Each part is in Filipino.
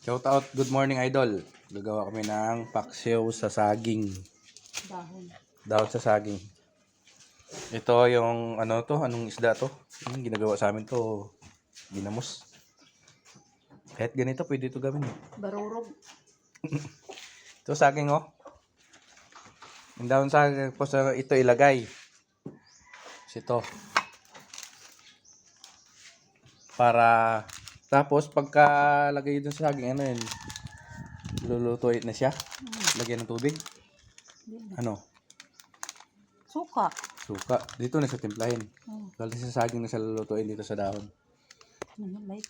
Shout out, good morning idol. Gagawa kami ng paksiw sa saging. Dahon. Dahon sa saging. Ito yung ano to, anong isda to? Yung ginagawa sa amin to, ginamos. Kahit ganito pwede ito gawin. Barurog. Ito saging oh. Yung dahon saging po sa ito ilagay. Ito. Para tapos pagka lagay dun sa saging ano yun, lulutuin na siya. Lagyan ng tubig. Ano? Suka. Suka. Dito na sa timplahin. Oh. Dahil sa saging na sa lulutuin dito sa dahon. Ano like?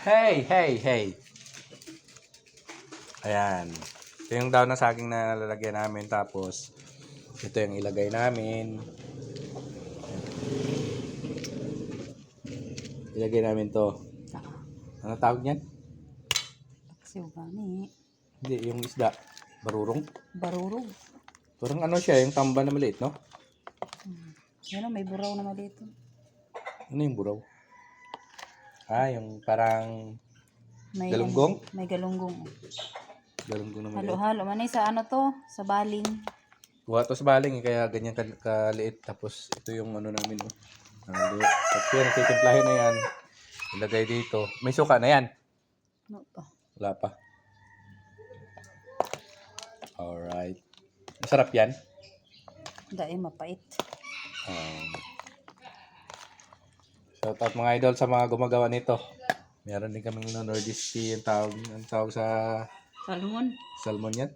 Hey, hey, hey. Ayan. Ito yung daw na saging na lalagyan namin. Tapos, ito yung ilagay namin. Ilagay namin to. Ano tawag niyan? Paksiw gani. Hindi, yung isda. Barurong. Barurog. Parang ano siya, yung tamba na maliit, no? Yan may buraw naman dito. Ano yung buraw? Ah, yung parang May galunggong? May galunggong. Galunggong na maliit. Halo-halo. Manay sa ano to? Sa baling. Kuha to sa baling, kaya ganyan kaliit. Tapos, ito yung ano namin, no? Tapos yan, titimplahin na yan. Ilagay dito. May suka na yan. Ano pa? Wala pa. Alright. Masarap yan. Dahil mapait. Shout out mga idol sa mga gumagawa nito. Meron din kaming Nordisk tea, ang tawag sa Salmon. salmon yan.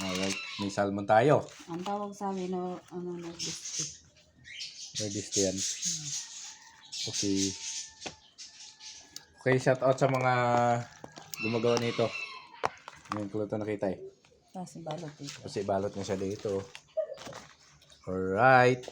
Alright. May salmon tayo. Ang tawag sa amin no, ano biscuit. Nordisk tea yan. Okay. Okay, shout out sa mga gumagawa nito. Ngayon ko lang ito nakita eh. Kasi balot dito. Kasi balot na siya dito. Alright.